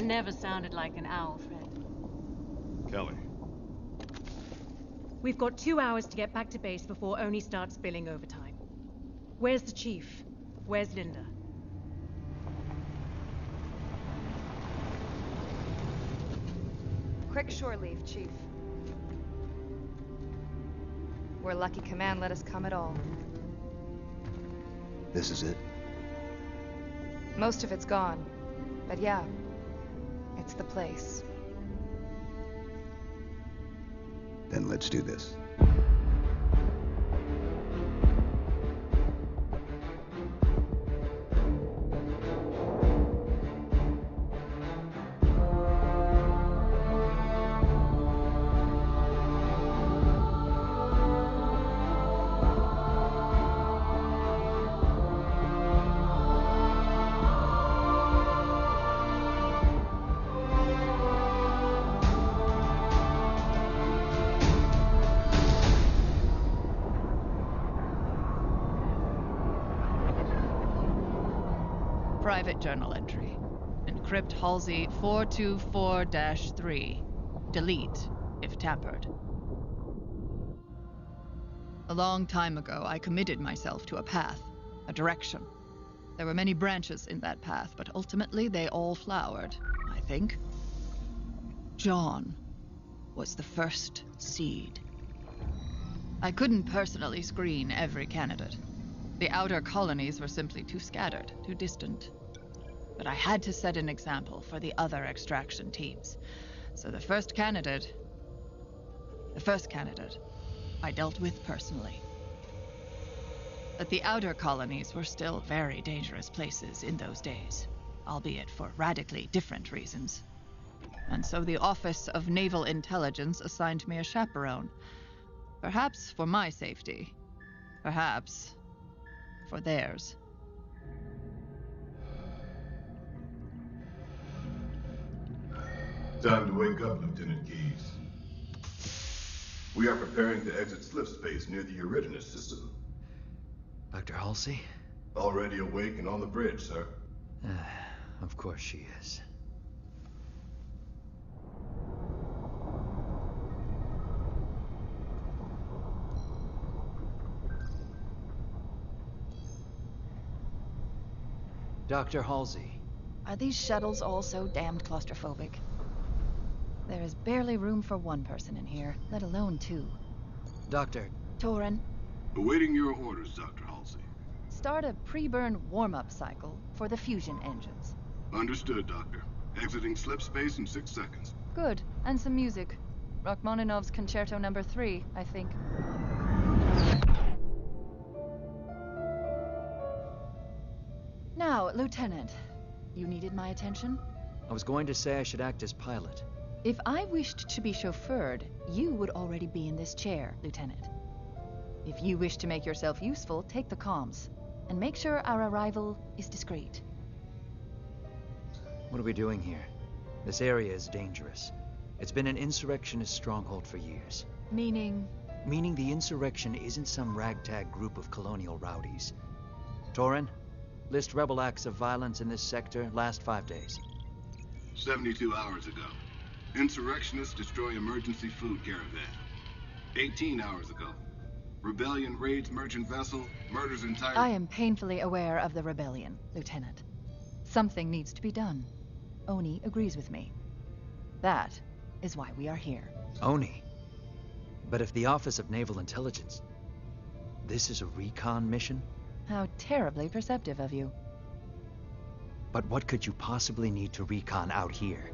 never sounded like an owl, Fred. Kelly. We've got 2 hours to get back to base before Oni starts billing overtime. Where's the chief? Where's Linda? Quick shore leave, Chief. We're lucky Command let us come at all. This is it? Most of it's gone. But yeah, it's the place. Then let's do this. Private journal entry. Encrypt Halsey 424-3. Delete, if tampered. A long time ago, I committed myself to a path, a direction. There were many branches in that path, but ultimately they all flowered, I think. John was the first seed. I couldn't personally screen every candidate. The outer colonies were simply too scattered, too distant. But I had to set an example for the other extraction teams. So the first candidate I dealt with personally. But the outer colonies were still very dangerous places in those days, albeit for radically different reasons. And so the Office of Naval Intelligence assigned me a chaperone. Perhaps for my safety. Perhaps for theirs. Time to wake up, Lieutenant Keyes. We are preparing to exit slip space near the Eridanus system. Dr. Halsey? Already awake and on the bridge, sir. Of course she is. Dr. Halsey. Are these shuttles all so damned claustrophobic? There is barely room for one person in here, let alone two. Doctor. Torin. Awaiting your orders, Dr. Halsey. Start a pre-burn warm-up cycle for the fusion engines. Understood, Doctor. Exiting slip space in 6 seconds. Good. And some music. Rachmaninoff's Concerto No. 3, I think. Now, Lieutenant, you needed my attention? I was going to say I should act as pilot. If I wished to be chauffeured, you would already be in this chair, Lieutenant. If you wish to make yourself useful, take the comms. And make sure our arrival is discreet. What are we doing here? This area is dangerous. It's been an insurrectionist stronghold for years. Meaning? Meaning the insurrection isn't some ragtag group of colonial rowdies. Torin, list rebel acts of violence in this sector last 5 days. 72 hours ago. Insurrectionists destroy emergency food caravan. 18 hours ago. Rebellion raids merchant vessel, murders entire... I am painfully aware of the rebellion, Lieutenant. Something needs to be done. Oni agrees with me. That is why we are here. Oni? But if the Office of Naval Intelligence... This is a recon mission? How terribly perceptive of you. But what could you possibly need to recon out here?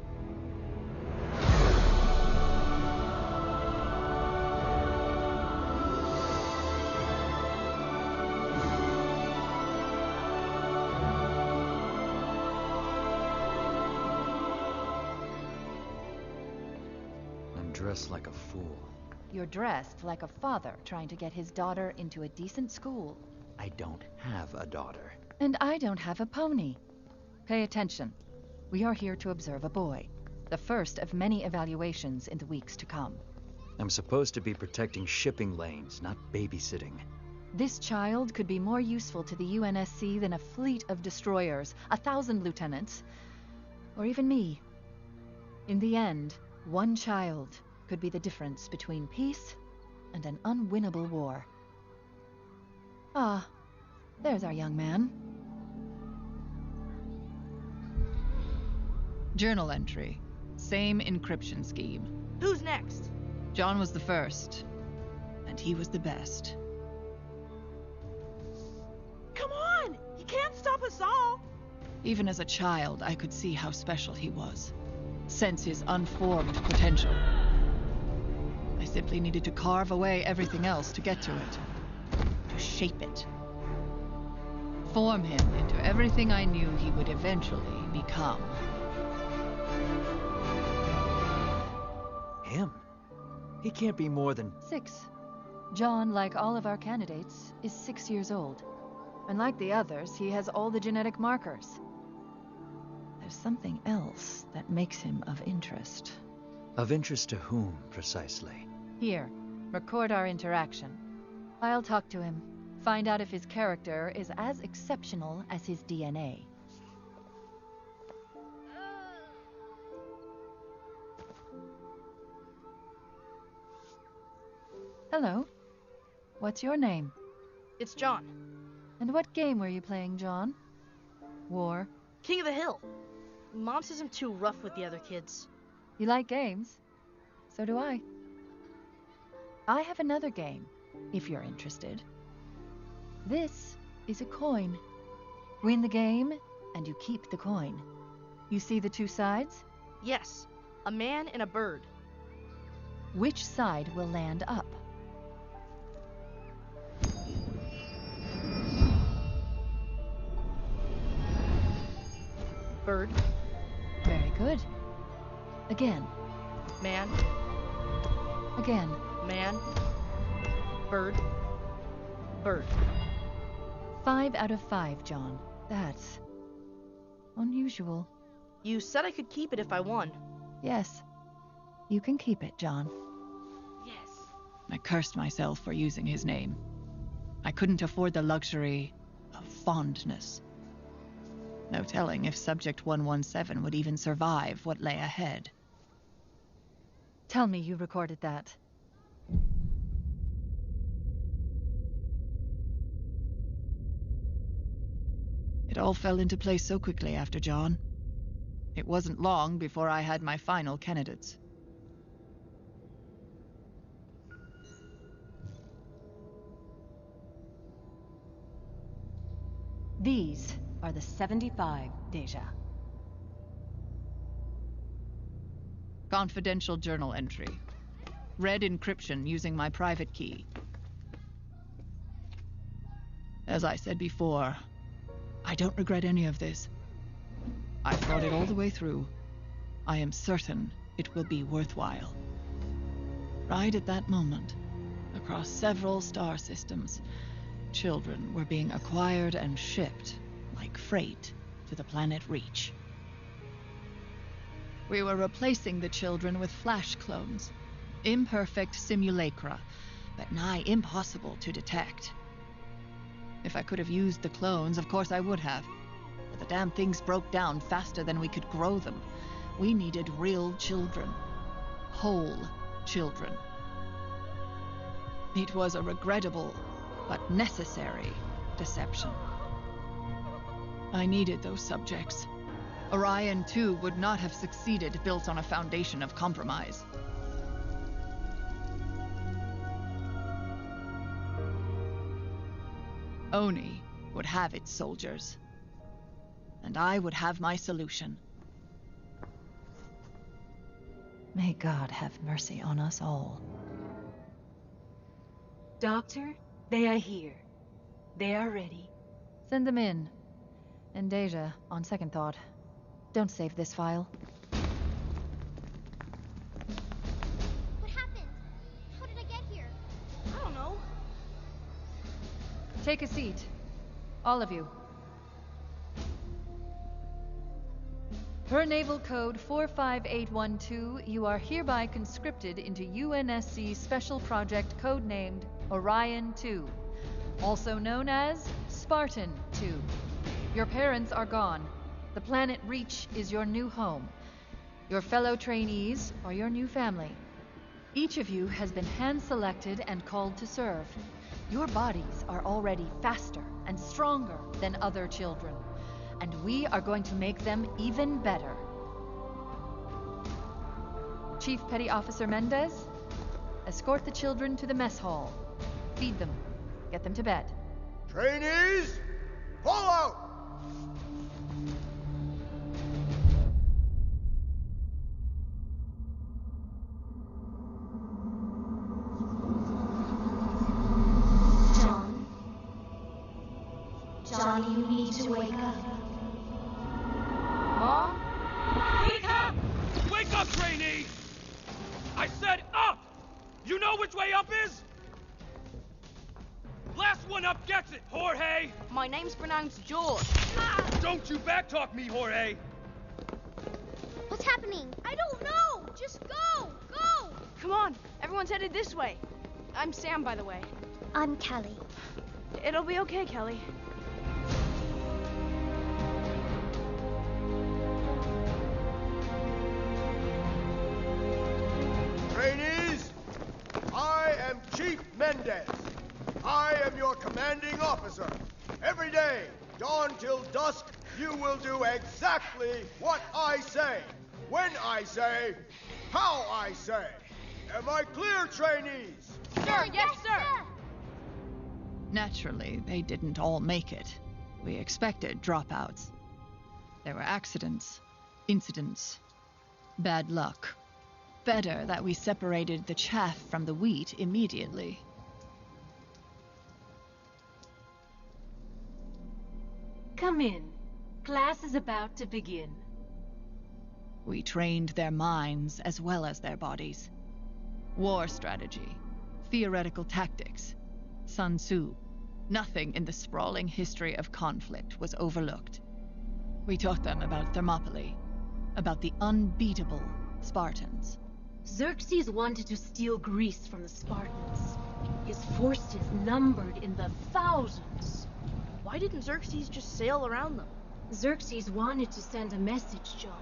I'm dressed like a fool. You're dressed like a father trying to get his daughter into a decent school. I don't have a daughter. And I don't have a pony. Pay attention. We are here to observe a boy. The first of many evaluations in the weeks to come. I'm supposed to be protecting shipping lanes, not babysitting. This child could be more useful to the UNSC than a fleet of destroyers, 1,000 lieutenants, or even me. In the end, one child could be the difference between peace and an unwinnable war. Ah, there's our young man. Journal entry. Same encryption scheme. Who's next? John was the first, and he was the best. Come on! You can't stop us all! Even as a child, I could see how special he was. Sense his unformed potential. I simply needed to carve away everything else to get to it. To shape it. Form him into everything I knew he would eventually become. Him? He can't be more than... 6. John, like all of our candidates, is 6 years old. And like the others, he has all the genetic markers. There's something else that makes him of interest. Of interest to whom, precisely? Here, record our interaction. I'll talk to him, find out if his character is as exceptional as his DNA. Hello. What's your name? It's John. And what game were you playing, John? War? King of the Hill. Mom says I'm too rough with the other kids. You like games? So do I. I have another game, if you're interested. This is a coin. Win the game, and you keep the coin. You see the two sides? Yes, a man and a bird. Which side will land up? Bird. Very good. Again. Man. Again. Man. Bird. Bird. 5 out of 5, John. That's unusual. You said I could keep it if I won. Yes. You can keep it, John. Yes. I cursed myself for using his name. I couldn't afford the luxury of fondness. No telling if Subject 117 would even survive what lay ahead. Tell me you recorded that. It all fell into place so quickly after John. It wasn't long before I had my final candidates. These are the 75, Deja. Confidential journal entry. Read encryption using my private key. As I said before, I don't regret any of this. I've thought it all the way through. I am certain it will be worthwhile. Right at that moment, across several star systems, children were being acquired and shipped like freight to the planet Reach. We were replacing the children with flash clones, imperfect simulacra, but nigh impossible to detect. If I could have used the clones, of course I would have. But the damn things broke down faster than we could grow them. We needed real children. Whole children. It was a regrettable, but necessary deception. I needed those subjects. Orion 2 would not have succeeded built on a foundation of compromise. Oni would have its soldiers. And I would have my solution. May God have mercy on us all. Doctor, they are here. They are ready. Send them in. And Deja, on second thought, don't save this file. What happened? How did I get here? I don't know. Take a seat. All of you. Per Naval Code 45812, you are hereby conscripted into UNSC Special Project codenamed Orion 2, also known as Spartan 2. Your parents are gone. The planet Reach is your new home. Your fellow trainees are your new family. Each of you has been hand-selected and called to serve. Your bodies are already faster and stronger than other children, and we are going to make them even better. Chief Petty Officer Mendez, escort the children to the mess hall. Feed them. Get them to bed. Trainees, pull out! John, you need to wake up. Mom? Wake up! Wake up, trainee! I said up! You know which way up is? Last one up gets it, Jorge! My name's pronounced George. Don't you backtalk me, Jorge! What's happening? I don't know! Just go! Go! Come on, everyone's headed this way. I'm Sam, by the way. I'm Kelly. It'll be okay, Kelly. Trainees, I am Chief Mendez. I am your commanding officer. Every day, dawn till dusk, you will do exactly what I say, when I say, how I say. Am I clear, trainees? Sir, yes, sir! Naturally, they didn't all make it. We expected dropouts. There were accidents, incidents, bad luck. Better that we separated the chaff from the wheat immediately. Come in. Class is about to begin. We trained their minds as well as their bodies. War strategy, theoretical tactics, Sun Tzu. Nothing in the sprawling history of conflict was overlooked. We taught them about Thermopylae, about the unbeatable Spartans. Xerxes wanted to steal Greece from the Spartans. His forces numbered in the thousands. Why didn't Xerxes just sail around them? Xerxes wanted to send a message, John.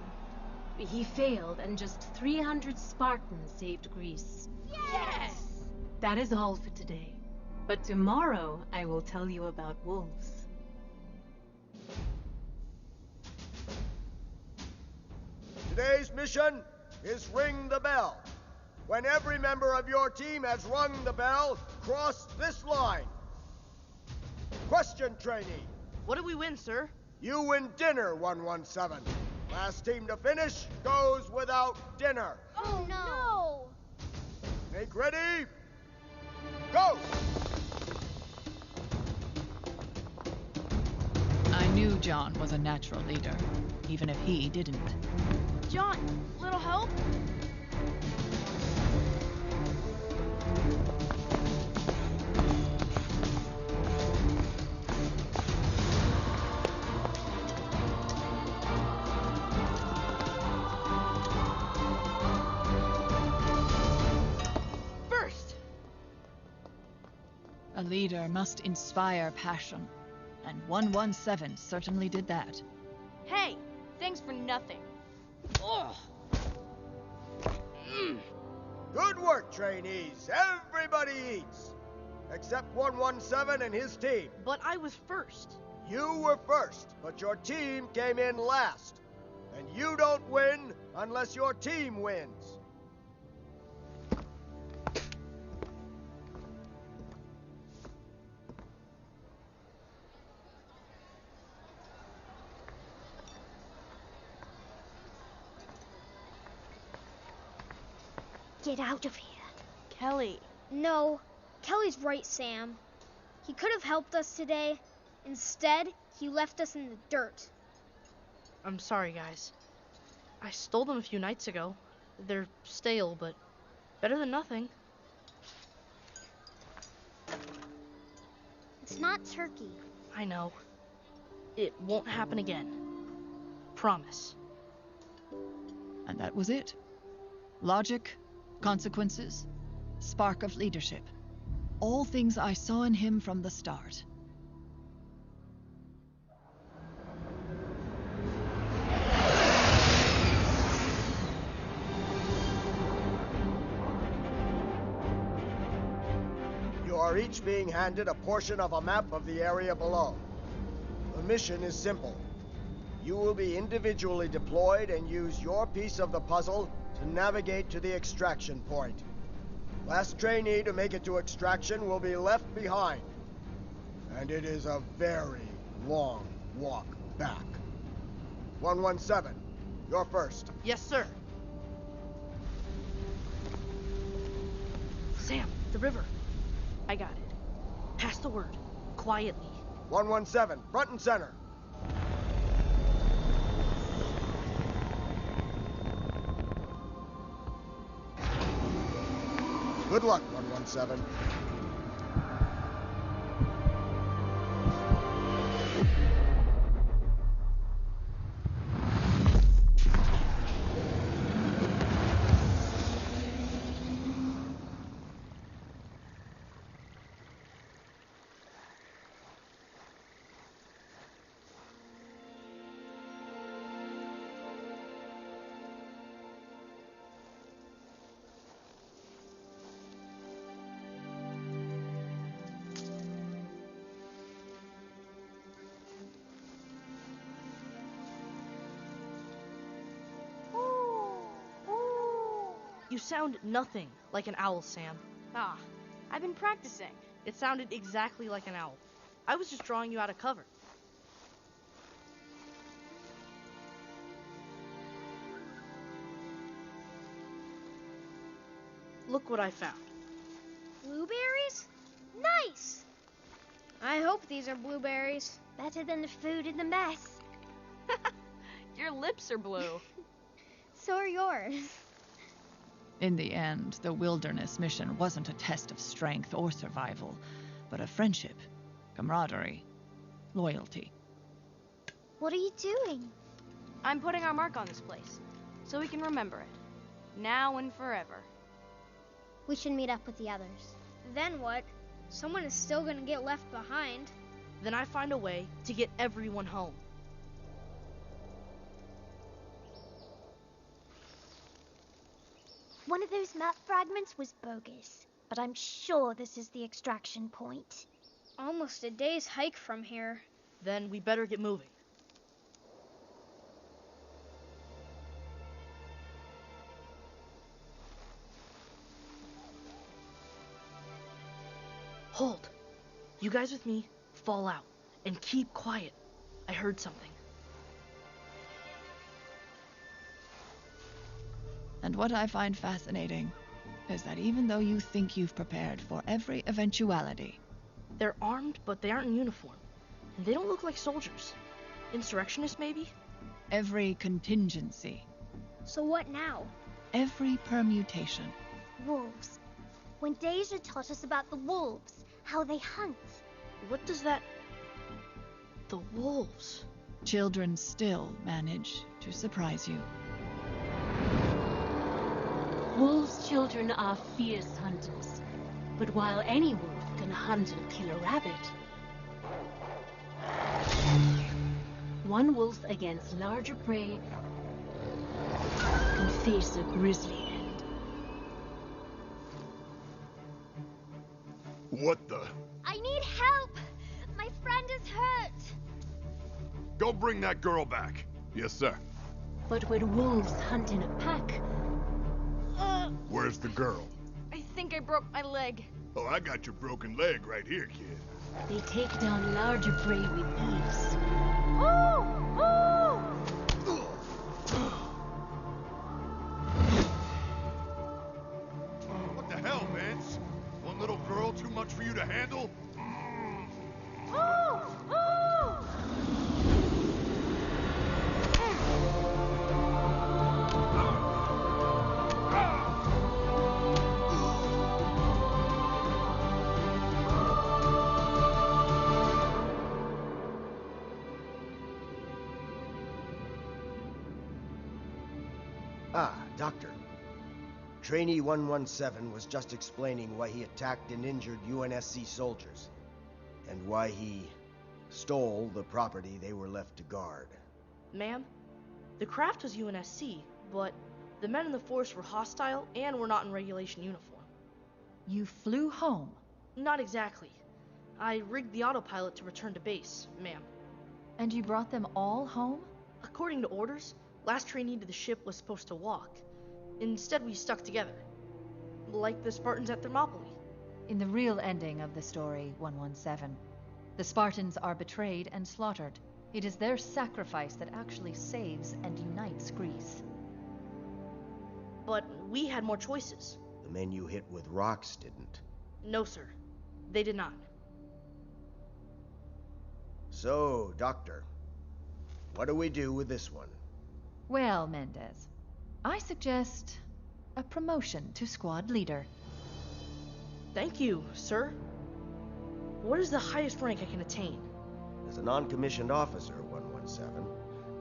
He failed, and just 300 Spartans saved Greece. Yes! That is all for today. But tomorrow, I will tell you about wolves. Today's mission is ring the bell. When every member of your team has rung the bell, cross this line. Question, trainee. What did we win, sir? You win dinner, 117. Last team to finish goes without dinner. Oh no! Make ready. Go! I knew John was a natural leader, even if he didn't. John, little help? First! A leader must inspire passion, and 117 certainly did that. Hey, thanks for nothing. Ugh. Good work, trainees. Everybody eats. Except 117 and his team. But I was first. You were first, but your team came in last. And you don't win unless your team wins. Get out of here. Kelly. No, Kelly's right, Sam. He could have helped us today. Instead, he left us in the dirt. I'm sorry, guys. I stole them a few nights ago. They're stale, but better than nothing. It's not turkey. I know. It won't happen again. Promise. And that was it. Logic, consequences, spark of leadership. All things I saw in him from the start. each being handed a portion of a map of the area below. The mission is simple. You will be individually deployed and use your piece of the puzzle to navigate to the extraction point. Last trainee to make it to extraction will be left behind. And it is a very long walk back. 117, you're first. Yes, sir. Sam, the river. I got it. Pass the word. Quietly. 117, front and center. Good luck, 117. You sound nothing like an owl, Sam. Ah, I've been practicing. It sounded exactly like an owl. I was just drawing you out of cover. Look what I found. Blueberries? Nice! I hope these are blueberries. Better than the food in the mess. Your lips are blue. So are yours. In the end, the wilderness mission wasn't a test of strength or survival, but of friendship, camaraderie, loyalty. What are you doing? I'm putting our mark on this place, so we can remember it. Now and forever. We should meet up with the others. Then what? Someone is still gonna get left behind. Then I find a way to get everyone home. One of those map fragments was bogus, but I'm sure this is the extraction point. Almost a day's hike from here. Then we better get moving. Hold. You guys with me, fall out, and keep quiet. I heard something. And what I find fascinating is that even though you think you've prepared for every eventuality, They're armed, but they aren't in uniform. And they don't look like soldiers. Insurrectionists, maybe? every contingency, So what now? every permutation, Wolves. When Deja taught us about the wolves, how they hunt. What does that... The wolves. children still manage to surprise you. Wolves' children are fierce hunters, but while any wolf can hunt and kill a rabbit, one wolf against larger prey can face a grisly end. What the? I need help! My friend is hurt! Go bring that girl back. Yes, sir. But when wolves hunt in a pack, Where's the girl? I think I broke my leg. Oh, I got your broken leg right here, kid. they take down larger prey with ease. What the hell, Vince? One little girl too much for you to handle? Ah, Doctor. Trainee 117 was just explaining why he attacked and injured UNSC soldiers, and why he stole the property they were left to guard. Ma'am, the craft was UNSC, but the men in the force were hostile and were not in regulation uniform. You flew home Not exactly. I rigged the autopilot to return to base, ma'am. And you brought them all home? According to orders, last trainee to the ship was supposed to walk. Instead, we stuck together. Like the Spartans at Thermopylae. In the real ending of the story, 117, the Spartans are betrayed and slaughtered. It is their sacrifice that actually saves and unites Greece. But we had more choices. The men you hit with rocks didn't. No, sir. They did not. So, Doctor, what do we do with this one? Well, Mendez, I suggest a promotion to squad leader. Thank you, sir. What is the highest rank I can attain? As a non-commissioned officer, 117,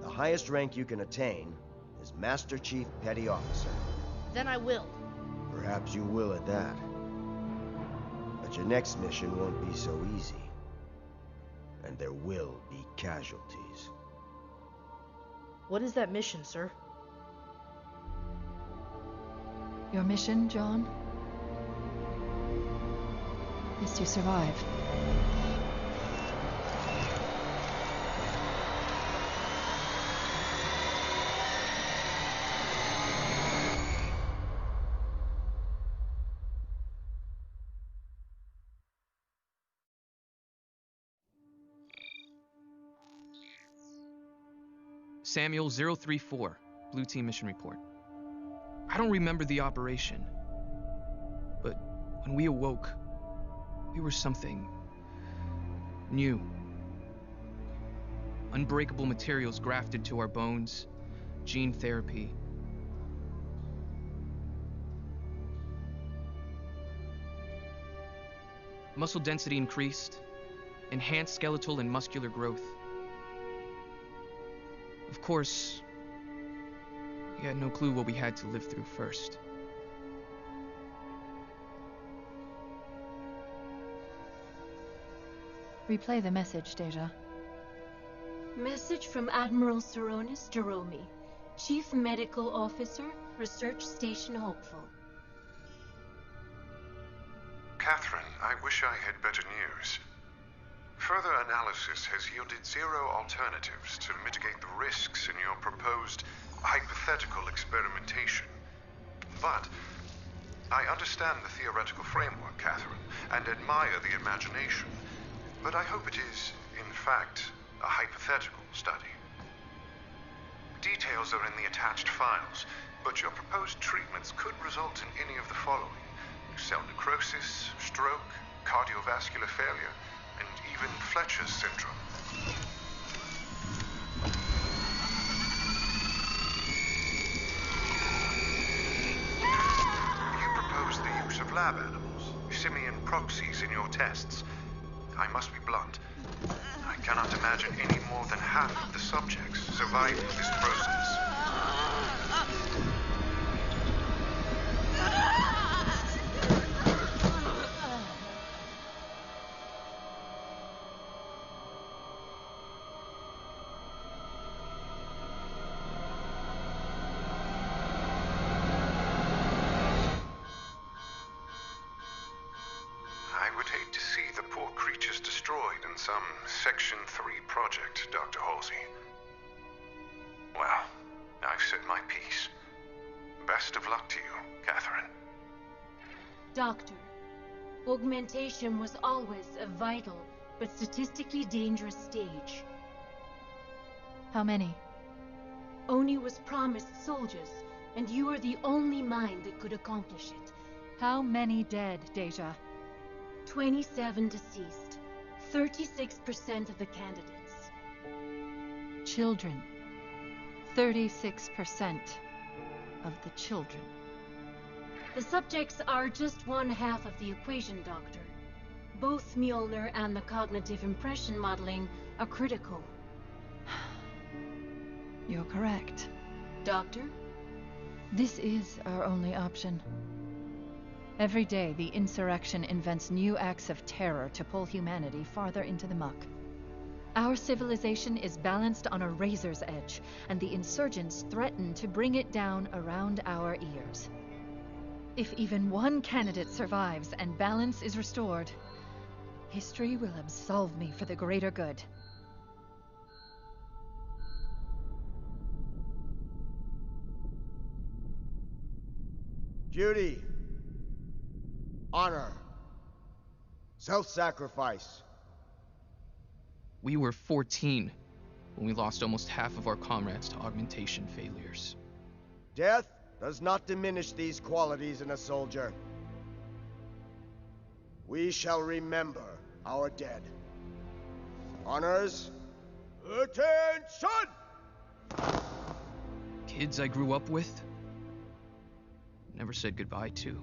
the highest rank you can attain is Master Chief Petty Officer. Then I will. Perhaps you will at that. But your next mission won't be so easy. And there will be casualties. What is that mission, sir? Your mission, John, is to survive. Samuel 034, Blue Team Mission Report. I don't remember the operation, but when we awoke, we were something new. Unbreakable materials grafted to our bones, gene therapy. Muscle density increased, enhanced skeletal and muscular growth. Of course, we had no clue what we had to live through first. Replay the message, Deja. Message from Admiral Saronis Jeromi, Chief Medical Officer, Research Station Hopeful. Catherine, I wish I had better news. Further analysis has yielded zero alternatives to mitigate the risks in your proposed hypothetical experimentation. But I understand the theoretical framework, Catherine, and admire the imagination. But I hope it is, in fact, a hypothetical study. Details are in the attached files, but your proposed treatments could result in any of the following: cell necrosis, stroke, cardiovascular failure, and even Fletcher's syndrome. You propose the use of lab animals, simian proxies in your tests. I must be blunt. I cannot imagine any more than half of the subjects surviving this process. I would hate to see the poor creatures destroyed in some Section 3 project, Dr. Halsey. Well, I've said my piece. Best of luck to you, Catherine. Doctor, augmentation was always a vital but statistically dangerous stage. How many? Oni was promised soldiers, and you are the only mind that could accomplish it. How many dead, Deja? 27 deceased. 36% of the candidates. Children. 36% of the children. The subjects are just one half of the equation, Doctor. Both Mjolnir and the cognitive impression modeling are critical. You're correct. Doctor? This is our only option. Every day, the insurrection invents new acts of terror to pull humanity farther into the muck. Our civilization is balanced on a razor's edge, and the insurgents threaten to bring it down around our ears. If even one candidate survives and balance is restored, history will absolve me for the greater good. Duty, honor, self-sacrifice. We were 14 when we lost almost half of our comrades to augmentation failures. Death does not diminish these qualities in a soldier. We shall remember our dead. Honors, attention! Kids I grew up with, never said goodbye to.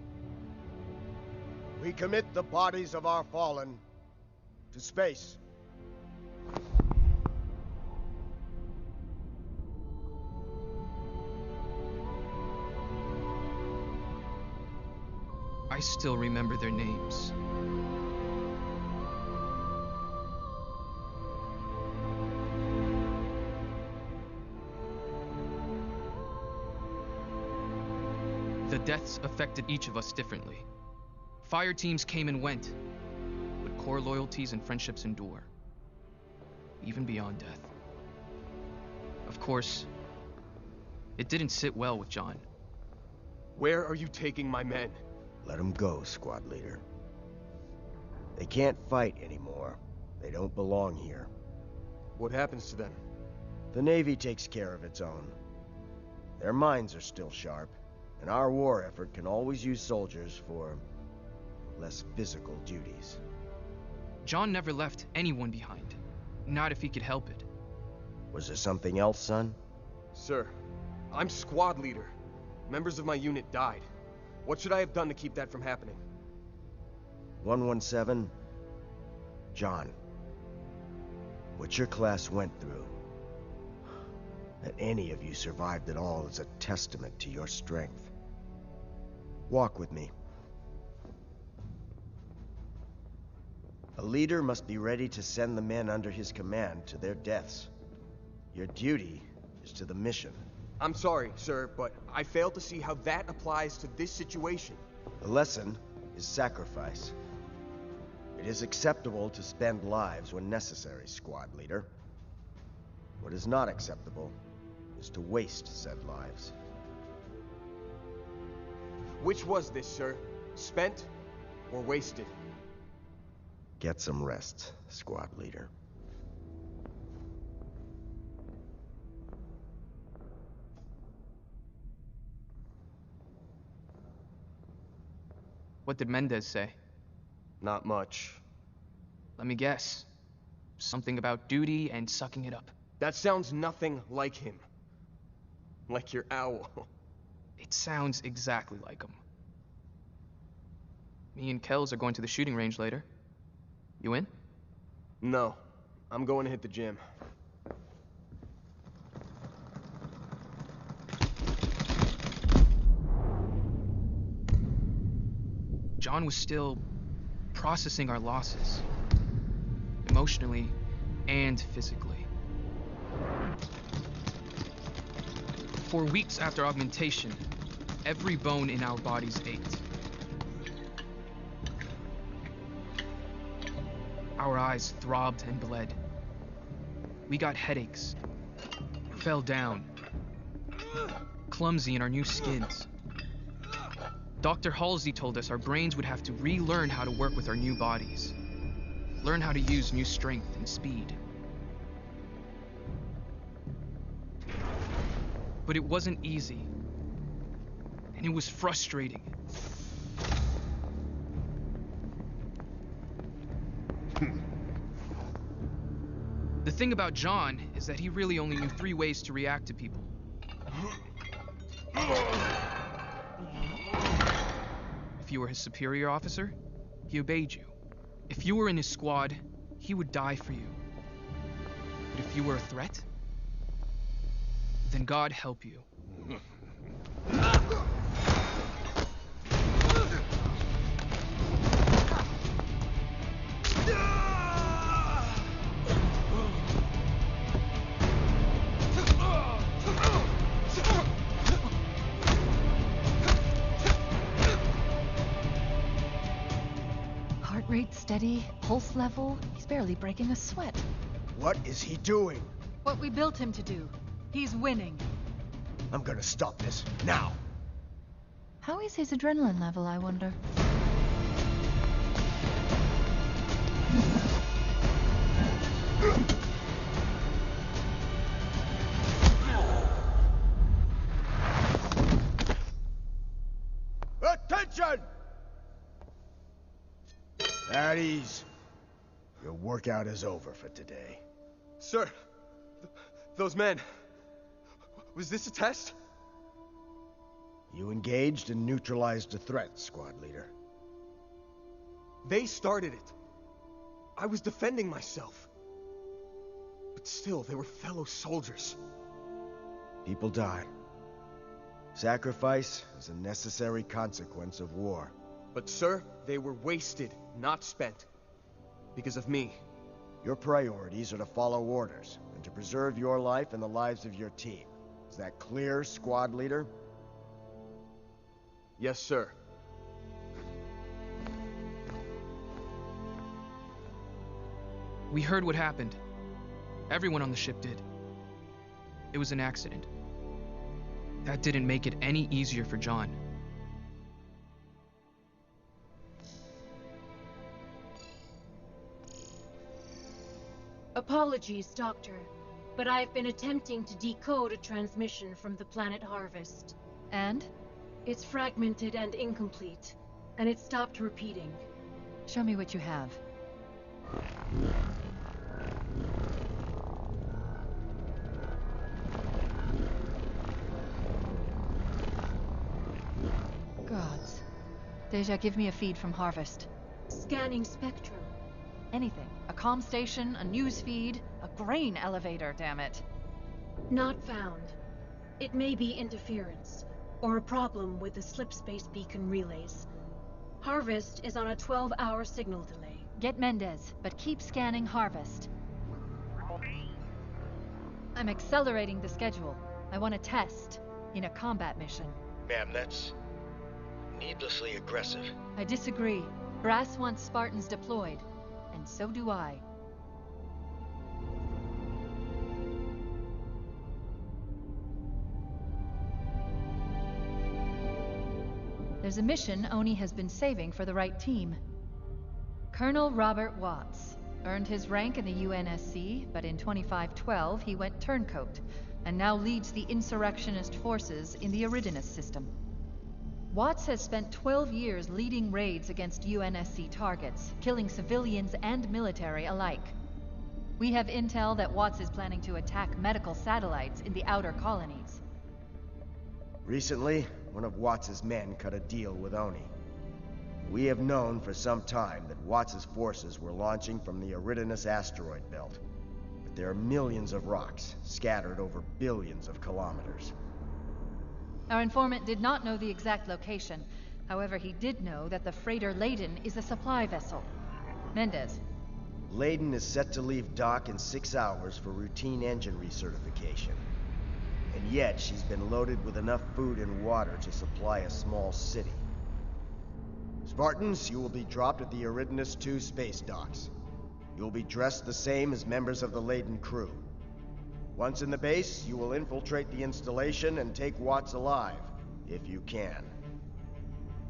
We commit the bodies of our fallen to space. I still remember their names. The deaths affected each of us differently. Fire teams came and went, but core loyalties and friendships endure, even beyond death. Of course, it didn't sit well with John. Where are you taking my men? Let them go, squad leader. They can't fight anymore. They don't belong here. What happens to them? The Navy takes care of its own. Their minds are still sharp, and our war effort can always use soldiers for less physical duties. John never left anyone behind. Not if he could help it. Was there something else, son? Sir, I'm squad leader. Members of my unit died. What should I have done to keep that from happening? 117, John. What your class went through, that any of you survived at all is a testament to your strength. Walk with me. A leader must be ready to send the men under his command to their deaths. Your duty is to the mission. I'm sorry, sir, but I fail to see how that applies to this situation. The lesson is sacrifice. It is acceptable to spend lives when necessary, squad leader. What is not acceptable is to waste said lives. Which was this, sir? Spent or wasted? Get some rest, squad leader. What did Mendez say? Not much. Let me guess. Something about duty and sucking it up. That sounds nothing like him. Like your owl. It sounds exactly like him. Me and Kells are going to the shooting range later. You in? No. I'm going to hit the gym. John was still processing our losses. Emotionally and physically. For weeks after augmentation, every bone in our bodies ached. Our eyes throbbed and bled. We got headaches, fell down, clumsy in our new skins. Dr. Halsey told us our brains would have to relearn how to work with our new bodies, learn how to use new strength and speed. But it wasn't easy, and it was frustrating. The thing about John is that he really only knew 3 ways to react to people. If you were his superior officer, he obeyed you. If you were in his squad, he would die for you. But if you were a threat, then God help you. steady, pulse level. He's barely breaking a sweat. What is he doing? What we built him to do. He's winning. I'm gonna stop this, now! How is his adrenaline level, I wonder? Attention! At ease. Your workout is over for today. Sir, those men... Was this a test? You engaged and neutralized the threat, squad leader. They started it. I was defending myself. But still, they were fellow soldiers. People die. Sacrifice is a necessary consequence of war. But sir, they were wasted, not spent. Because of me. Your priorities are to follow orders, and to preserve your life and the lives of your team. Is that clear, squad leader? Yes, sir. We heard what happened. Everyone on the ship did. It was an accident. That didn't make it any easier for John. Apologies, Doctor, but I've been attempting to decode a transmission from the planet Harvest. And? It's fragmented and incomplete, and it stopped repeating. Show me what you have. Gods. Deja, give me a feed from Harvest. Scanning spectrum. Anything. A comm station, a news feed, a grain elevator, damn it. Not found. It may be interference, or a problem with the slipspace beacon relays. Harvest is on a 12-hour signal delay. Get Mendez, but keep scanning Harvest. I'm accelerating the schedule. I want to test in a combat mission. Ma'am, that's needlessly aggressive. I disagree. Brass wants Spartans deployed, and so do I. There's a mission Oni has been saving for the right team. Colonel Robert Watts earned his rank in the UNSC, but in 2512 he went turncoat, and now leads the insurrectionist forces in the Eridanus system. Watts has spent 12 years leading raids against UNSC targets, killing civilians and military alike. We have intel that Watts is planning to attack medical satellites in the outer colonies. Recently, one of Watts' men cut a deal with Oni. We have known for some time that Watts' forces were launching from the Eridanus asteroid belt. But there are millions of rocks scattered over billions of kilometers. Our informant did not know the exact location. However, he did know that the freighter Leyden is a supply vessel. Mendez. Leyden is set to leave dock in 6 hours for routine engine recertification. And yet, she's been loaded with enough food and water to supply a small city. Spartans, you will be dropped at the Eridanus II space docks. You will be dressed the same as members of the Leyden crew. Once in the base, you will infiltrate the installation and take Watts alive, if you can.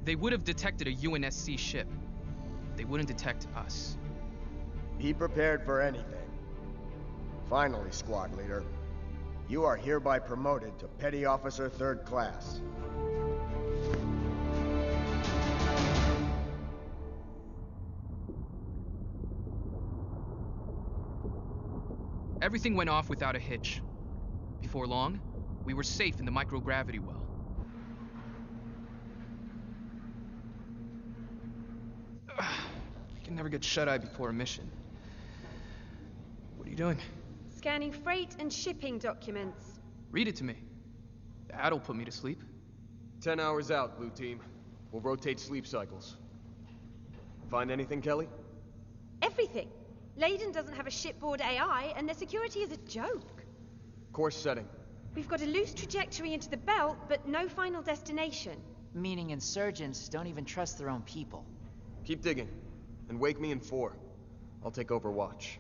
They would have detected a UNSC ship. They wouldn't detect us. Be prepared for anything. Finally, squad leader, you are hereby promoted to Petty Officer 3rd Class. Everything went off without a hitch. Before long, we were safe in the microgravity well. I can never get shut-eye before a mission. What are you doing? Scanning freight and shipping documents. Read it to me. That'll put me to sleep. 10 hours out, Blue Team. We'll rotate sleep cycles. Find anything, Kelly? Everything. Leyden doesn't have a shipboard AI, and their security is a joke. Course setting. We've got a loose trajectory into the belt, but no final destination. Meaning insurgents don't even trust their own people. Keep digging. and wake me in 4. I'll take over watch.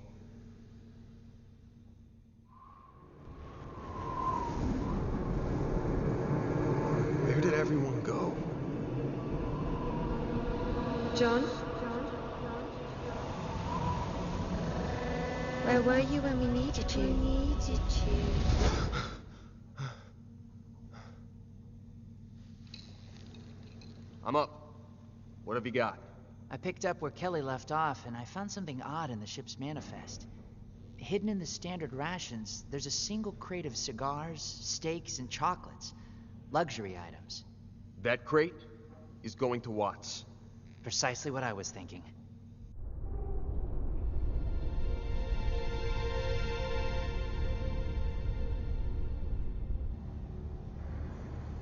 Where did everyone go? John? Where were you when we needed you? I'm up. What have you got? I picked up where Kelly left off, and I found something odd in the ship's manifest. Hidden in the standard rations, there's a single crate of cigars, steaks, and chocolates. Luxury items. That crate is going to Watts. Precisely what I was thinking.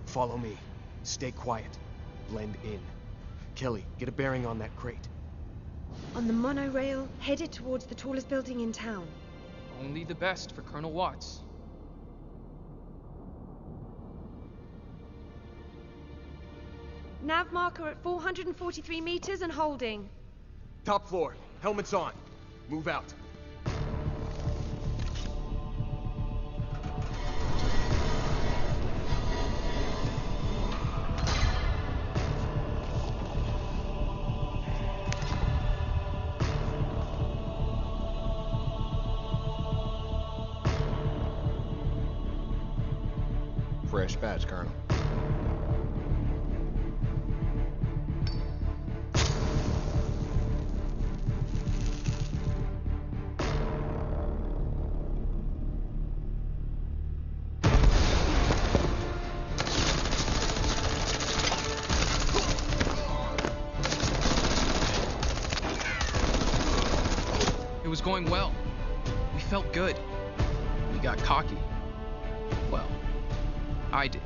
Follow me. Stay quiet. Blend in. Kelly, get a bearing on that crate. On the monorail, headed towards the tallest building in town. Only the best for Colonel Watts. Nav marker at 443 meters and holding. Top floor. Helmets on. Move out. Fresh batch, Colonel. It was going well. We felt good. We got cocky. Well, I did.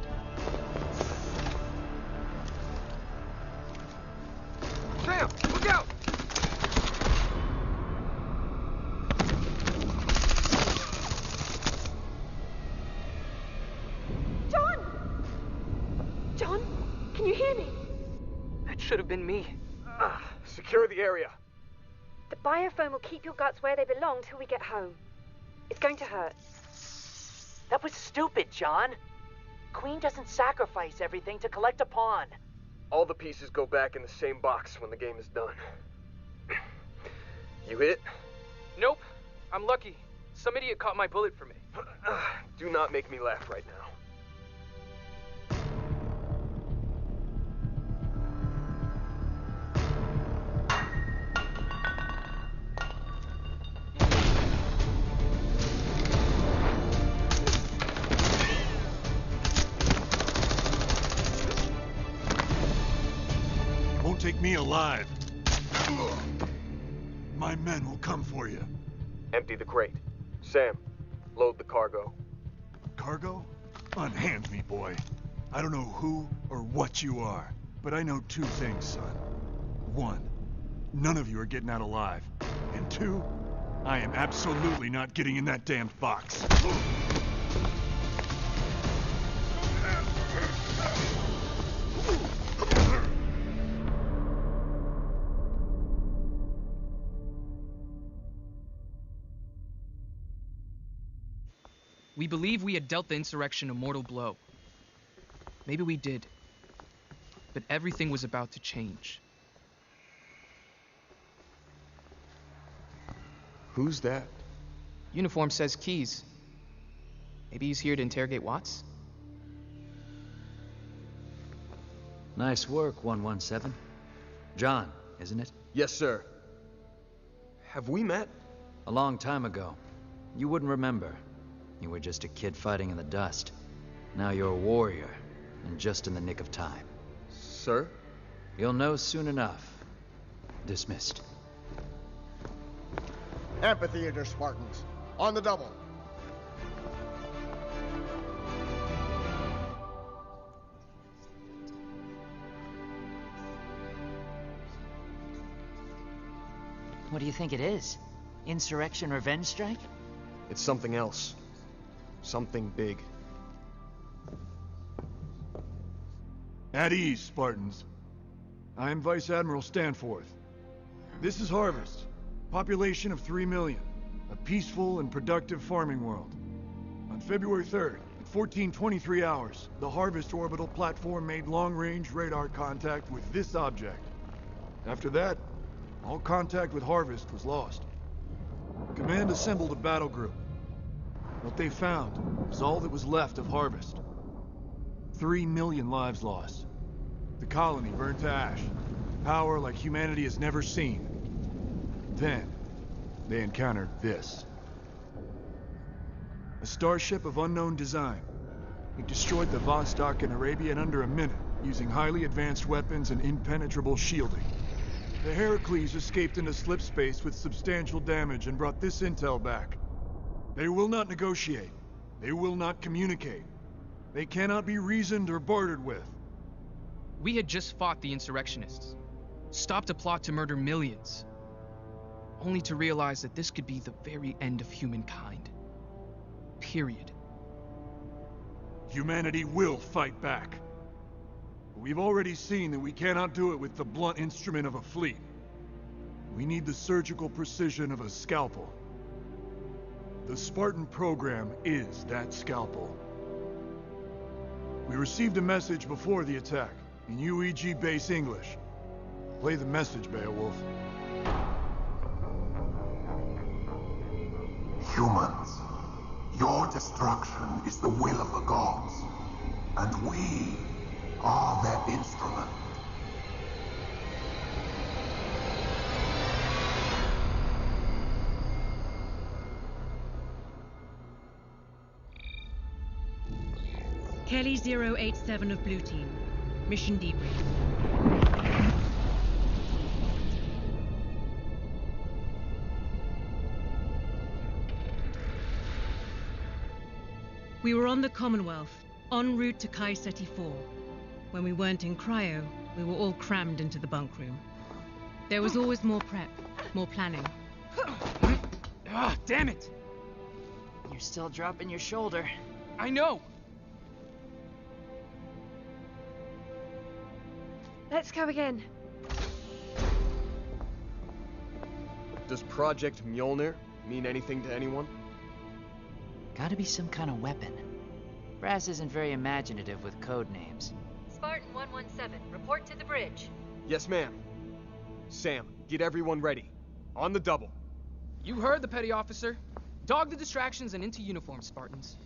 Sam, look out! John! John, can you hear me? That should have been me. Secure the area. The biofoam will keep your guts where they belong till we get home. It's going to hurt. That was stupid, John. Queen doesn't sacrifice everything to collect a pawn. All the pieces go back in the same box when the game is done. You hit? Nope. I'm lucky. Some idiot caught my bullet for me. Do not make me laugh right now. Take me alive. My men will come for you. Empty the crate. Sam, load the cargo. Cargo? Unhand me, boy. I don't know who or what you are, but I know 2 things, son. 1, none of you are getting out alive. And 2, I am absolutely not getting in that damned box. We believe we had dealt the insurrection a mortal blow. Maybe we did. But everything was about to change. Who's that? Uniform says Keys. Maybe he's here to interrogate Watts? Nice work, 117. John, isn't it? Yes, sir. Have we met? A long time ago. You wouldn't remember. You were just a kid fighting in the dust. Now you're a warrior, and just in the nick of time. Sir? You'll know soon enough. Dismissed. Amphitheater Spartans, on the double. What do you think it is? Insurrection revenge strike? It's something else. Something big. At ease, Spartans. I am Vice Admiral Stanforth. This is Harvest. Population of 3 million. A peaceful and productive farming world. On February 3rd, at 14:23 hours, the Harvest orbital platform made long-range radar contact with this object. After that, all contact with Harvest was lost. Command assembled a battle group. What they found was all that was left of Harvest. 3 million lives lost. The colony burned to ash. Power like humanity has never seen. Then, they encountered this. A starship of unknown design. It destroyed the Vostok in Arabia in under a minute, using highly advanced weapons and impenetrable shielding. The Heracles escaped into slip space with substantial damage and brought this intel back. They will not negotiate. They will not communicate. They cannot be reasoned or bartered with. We had just fought the insurrectionists, stopped a plot to murder millions, only to realize that this could be the very end of humankind. Period. Humanity will fight back. But we've already seen that we cannot do it with the blunt instrument of a fleet. We need the surgical precision of a scalpel. The Spartan program is that scalpel. We received a message before the attack, in UEG base English. Play the message, Beowulf. Humans, your destruction is the will of the gods, and we are their instrument. Kelly 087 of Blue Team. Mission debrief. We were on the Commonwealth, en route to Kai Seti 4. When we weren't in cryo, we were all crammed into the bunk room. There was always more prep, more planning. Ah, damn it! You're still dropping your shoulder. I know! Let's go again. Does Project Mjolnir mean anything to anyone? Gotta be some kind of weapon. Brass isn't very imaginative with code names. Spartan 117, report to the bridge. Yes, ma'am. Sam, get everyone ready. On the double. You heard the petty officer. Dog the distractions and into uniform, Spartans.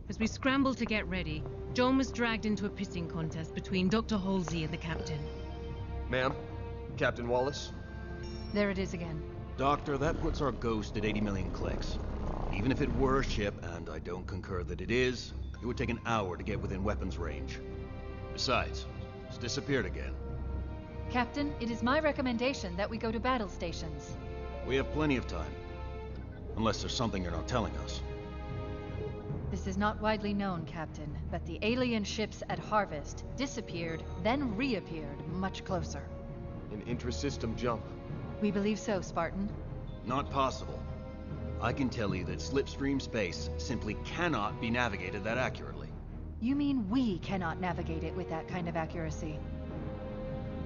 As we scrambled to get ready, John was dragged into a pissing contest between Dr. Halsey and the captain. Ma'am, Captain Wallace. There it is again. Doctor, that puts our ghost at 80 million clicks. Even if it were a ship, and I don't concur that it is, it would take an hour to get within weapons range. Besides, it's disappeared again. Captain, it is my recommendation that we go to battle stations. We have plenty of time. Unless there's something you're not telling us. This is not widely known, Captain, but the alien ships at Harvest disappeared, then reappeared much closer. An intra-system jump. We believe so, Spartan. Not possible. I can tell you that slipstream space simply cannot be navigated that accurately. You mean we cannot navigate it with that kind of accuracy?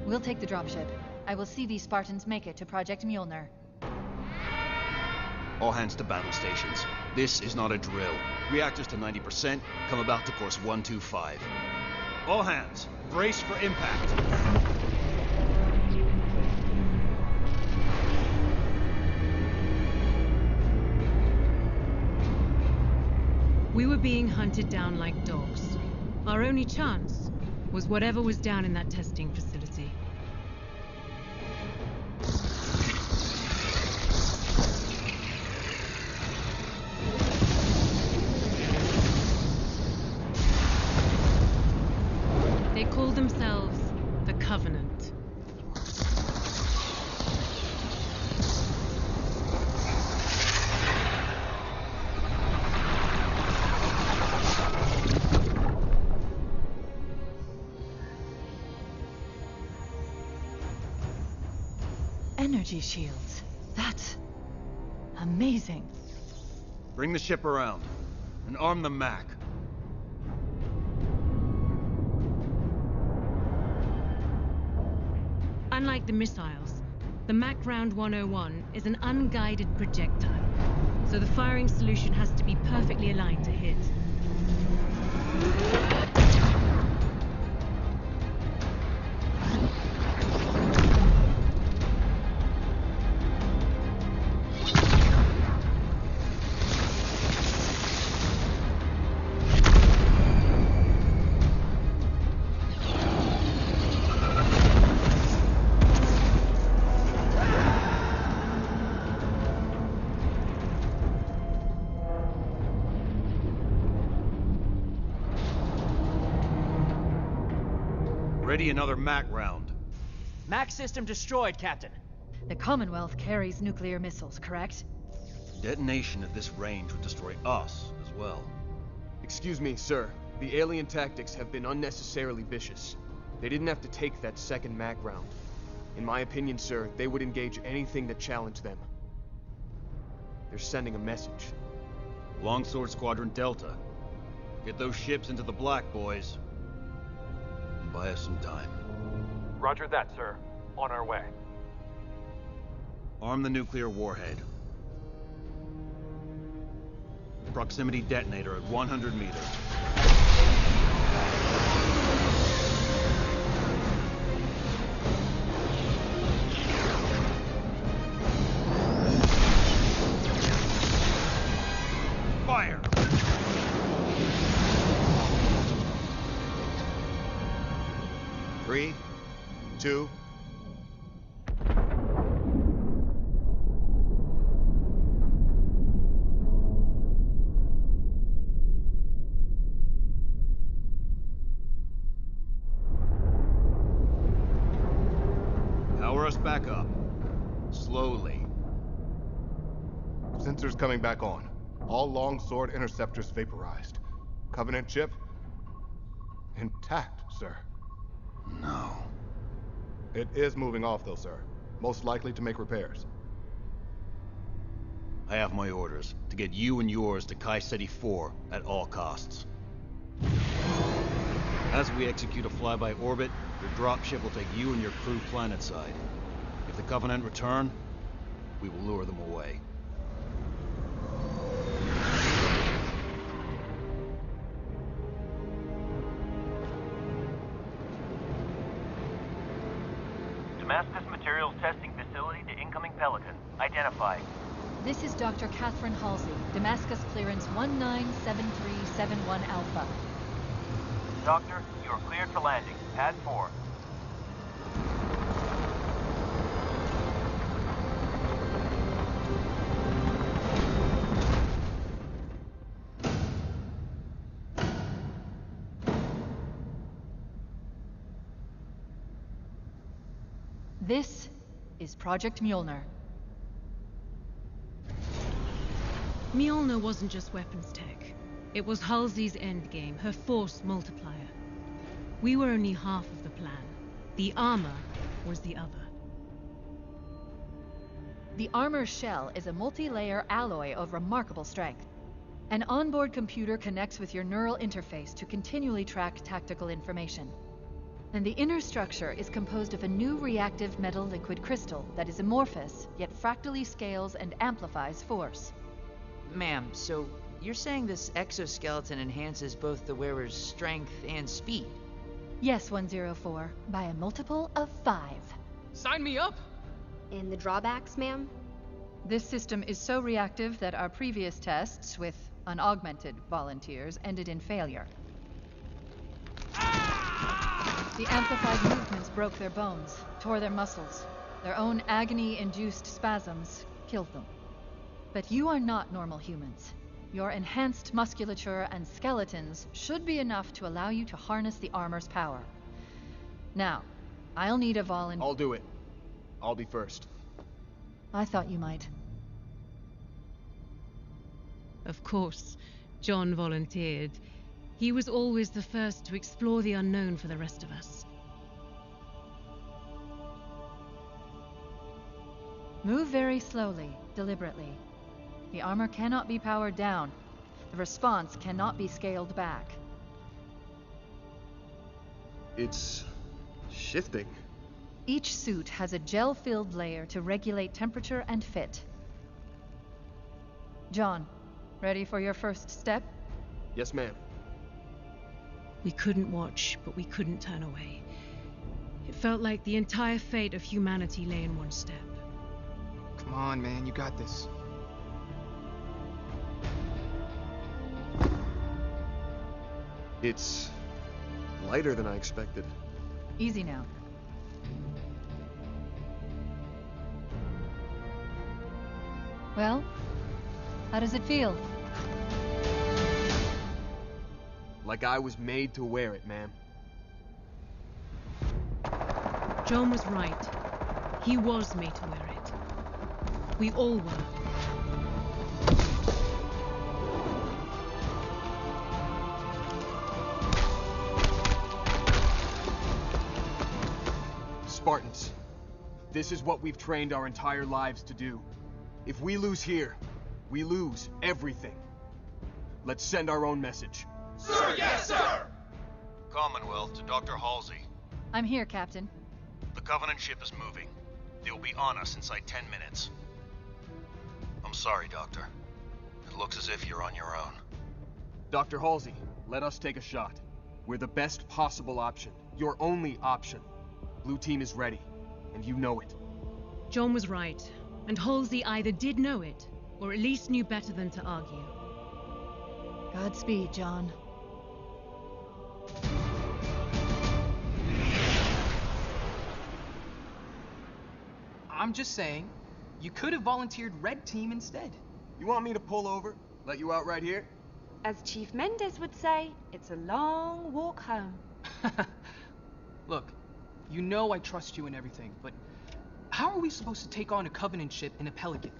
We'll take the dropship. I will see these Spartans make it to Project Mjolnir. All hands to battle stations. This is not a drill. Reactors to 90%, come about to course 125. All hands, brace for impact. We were being hunted down like dogs. Our only chance was whatever was down in that testing facility. They called themselves the Covenant. Energy shields. That's amazing. Bring the ship around. and arm the Mac. Unlike the missiles, the Mac Round 101 is an unguided projectile, so the firing solution has to be perfectly aligned to hit. Ready another Mac round. Mac system destroyed, Captain. The Commonwealth carries nuclear missiles, correct? Detonation at this range would destroy us as well. Excuse me, sir. The alien tactics have been unnecessarily vicious. They didn't have to take that second Mac round. In my opinion, sir, they would engage anything that challenged them. They're sending a message. Longsword Squadron Delta. Get those ships into the black, boys. And buy us some time. Roger that, sir. On our way. Arm the nuclear warhead. Proximity detonator at 100 meters. Fire! Three, two. Power us back up. Slowly. Sensors coming back on. All Longsword interceptors vaporized. Covenant chip? Intact, sir. No. It is moving off, though, sir. Most likely to make repairs. I have my orders to get you and yours to Kai Ceti 4 at all costs. As we execute a flyby orbit, your dropship will take you and your crew planetside. If the Covenant return, we will lure them away. Damascus Materials Testing Facility to incoming Pelican. Identified. This is Dr. Catherine Halsey, Damascus clearance 197371 Alpha. Doctor, you are cleared for landing. Pad 4. This is Project Mjolnir. Mjolnir wasn't just weapons tech. It was Halsey's endgame, her force multiplier. We were only half of the plan. The armor was the other. The armor shell is a multi-layer alloy of remarkable strength. An onboard computer connects with your neural interface to continually track tactical information. And the inner structure is composed of a new reactive metal liquid crystal that is amorphous, yet fractally scales and amplifies force. Ma'am, so you're saying this exoskeleton enhances both the wearer's strength and speed? Yes, 104, by a multiple of 5. Sign me up! And the drawbacks, ma'am? This system is so reactive that our previous tests with unaugmented volunteers ended in failure. The amplified movements broke their bones, tore their muscles. Their own agony-induced spasms killed them. But you are not normal humans. Your enhanced musculature and skeletons should be enough to allow you to harness the armor's power. Now, I'll need a volunteer. I'll do it. I'll be first. I thought you might. Of course, John volunteered. He was always the first to explore the unknown for the rest of us. Move very slowly, deliberately. The armor cannot be powered down. The response cannot be scaled back. It's shifting. Each suit has a gel-filled layer to regulate temperature and fit. John, ready for your first step? Yes, ma'am. We couldn't watch, but we couldn't turn away. It felt like the entire fate of humanity lay in one step. Come on, man, you got this. It's lighter than I expected. Easy now. Well, how does it feel? Like I was made to wear it, ma'am. John was right. He was made to wear it. We all were. Spartans, this is what we've trained our entire lives to do. If we lose here, we lose everything. Let's send our own message. Sir, yes, sir! Commonwealth to Dr. Halsey. I'm here, Captain. The Covenant ship is moving. They will be on us inside 10 minutes. I'm sorry, Doctor. It looks as if you're on your own. Dr. Halsey, let us take a shot. We're the best possible option. Your only option. Blue team is ready, and you know it. John was right, and Halsey either did know it, or at least knew better than to argue. Godspeed, John. I'm just saying, you could have volunteered Red Team instead. You want me to pull over? Let you out right here? As Chief Mendez would say, it's a long walk home. Look, you know I trust you and everything, but how are we supposed to take on a Covenant ship in a Pelican?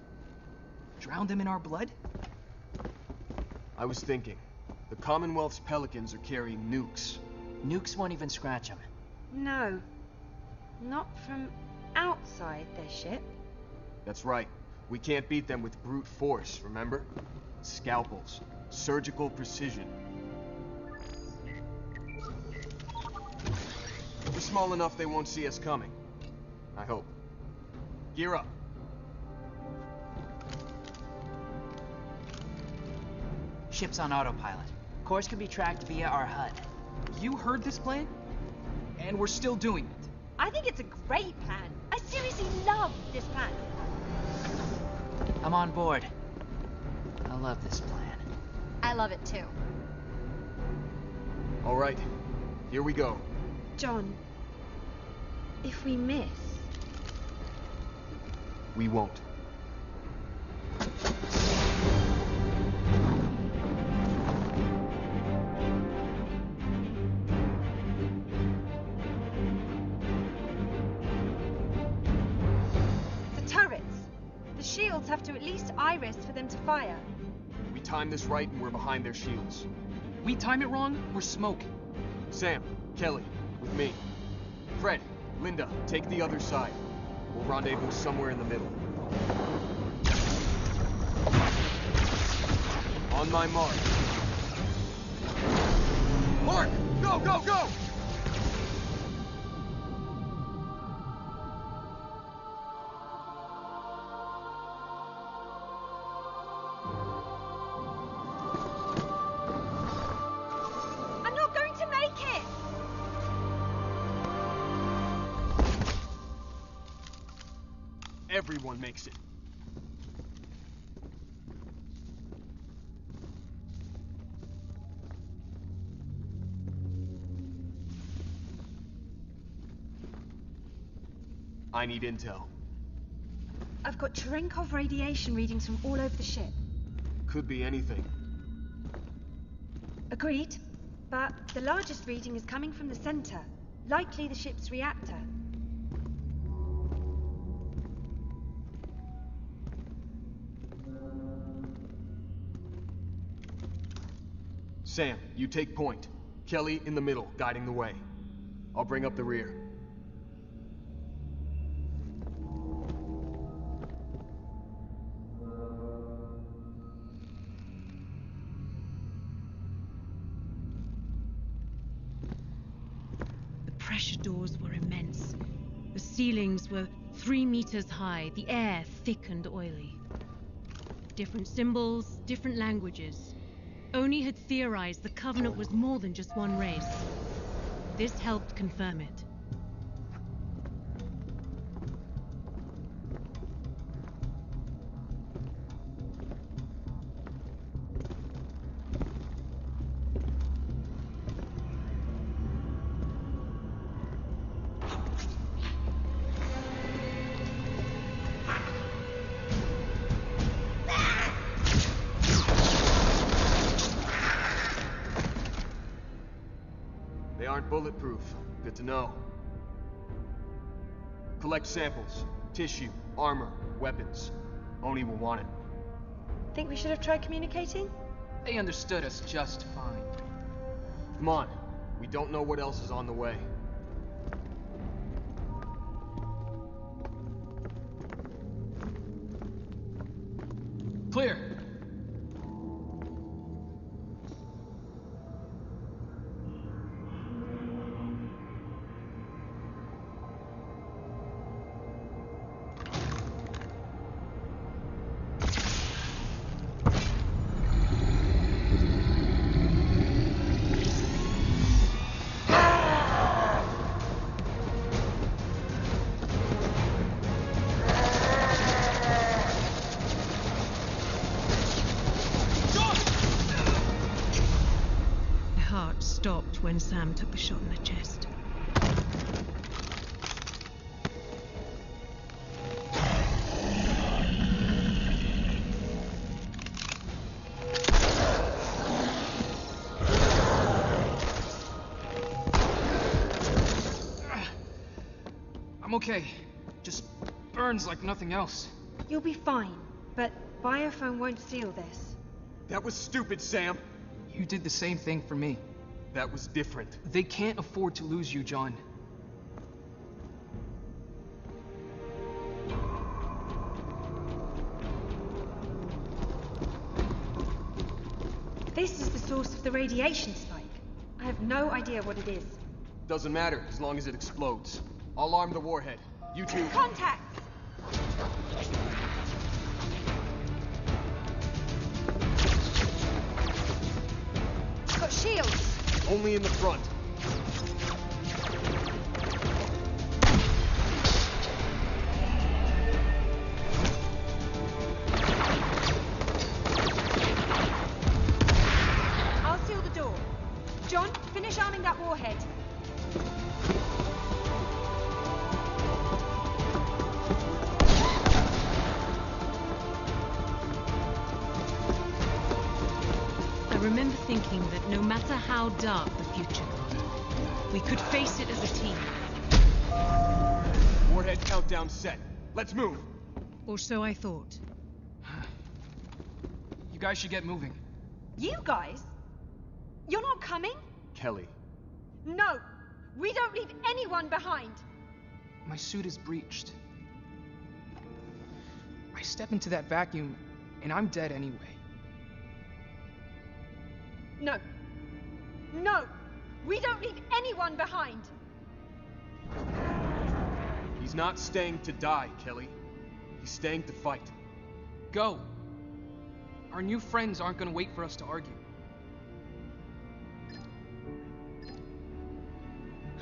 Drown them in our blood? I was thinking, the Commonwealth's Pelicans are carrying nukes. Nukes won't even scratch them. No, not from outside their ship. That's right. We can't beat them with brute force, remember? Scalpels. Surgical precision. We're small enough they won't see us coming. I hope. Gear up. Ship's on autopilot. Course can be tracked via our HUD. You heard this plan? And we're still doing it. I think it's a great plan. I seriously love this plan. I'm on board. I love this plan. I love it too. All right, here we go. John, if we miss... We won't. The turrets. The shields have to at least iris for them to fire. We time this right and we're behind their shields. We time it wrong, we're smoking. Sam, Kelly, with me. Fred, Linda, take the other side. We'll rendezvous somewhere in the middle. On my mark. Mark! Go, go, go! I'm not going to make it! Everyone makes it. I need intel. I've got Cherenkov radiation readings from all over the ship. Could be anything. Agreed. But the largest reading is coming from the center. Likely the ship's reactor. Sam, you take point. Kelly in the middle, guiding the way. I'll bring up the rear. pressure doors were immense. The ceilings were 3 meters high, the air thick and oily. Different symbols, different languages. Oni had theorized the Covenant was more than just one race. This helped confirm it. They aren't bulletproof. Good to know. Collect samples. Tissue, armor, weapons. Oni will want it. Think we should have tried communicating? They understood us just fine. Come on. We don't know what else is on the way. Clear. Stopped when Sam took the shot in the chest. I'm okay. Just burns like nothing else. You'll be fine, but Biophone won't steal this. That was stupid, Sam. You did the same thing for me. That was different. They can't afford to lose you, John. This is the source of the radiation spike. I have no idea what it is. Doesn't matter, as long as it explodes. I'll arm the warhead. You two... Contact! Got shields! Only in the front. I'll seal the door. John, finish arming that warhead. I remember thinking that no matter how dark the future got, we could face it as a team. Warhead countdown set. Let's move. Or so I thought. You guys should get moving. You guys? You're not coming? Kelly. No! We don't leave anyone behind! My suit is breached. I step into that vacuum, and I'm dead anyway. No. No! We don't leave anyone behind! He's not staying to die, Kelly. He's staying to fight. Go. Our new friends aren't gonna wait for us to argue.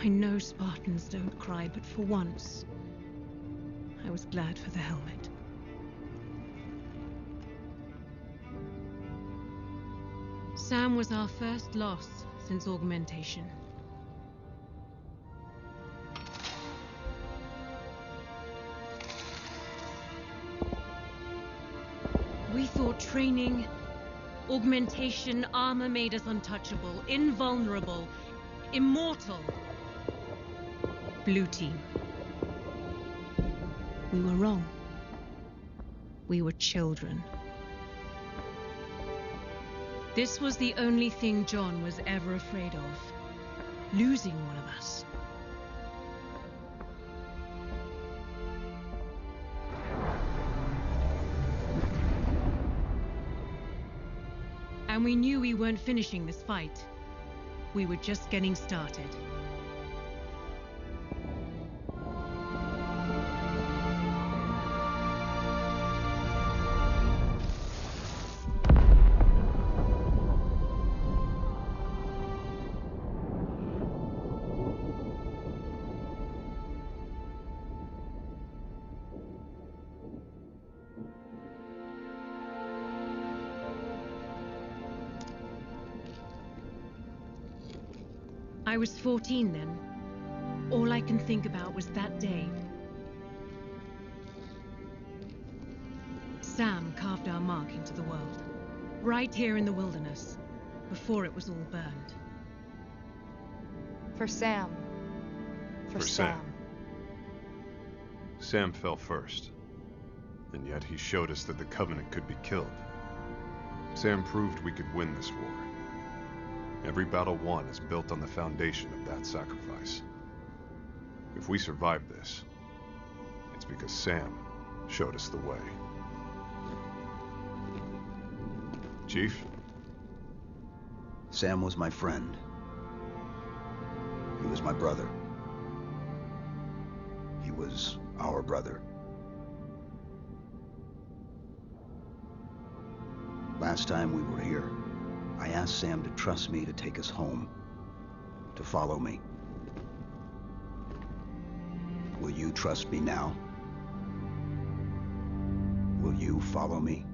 I know Spartans don't cry, but for once, I was glad for the helmet. Sam was our first loss since augmentation. We thought training, augmentation, armor made us untouchable, invulnerable, immortal. Blue team. We were wrong. We were children. This was the only thing John was ever afraid of. Losing one of us. And we knew we weren't finishing this fight. We were just getting started. I was 14 then. All I can think about was that day. Sam carved our mark into the world. Right here in the wilderness, before it was all burned. For Sam. For Sam. Sam fell first. And yet he showed us that the Covenant could be killed. Sam proved we could win this war. Every battle won is built on the foundation of that sacrifice. If we survive this, it's because Sam showed us the way. Chief? Sam was my friend. He was my brother. He was our brother. Last time we were here, I asked Sam to trust me to take us home, to follow me. Will you trust me now? Will you follow me?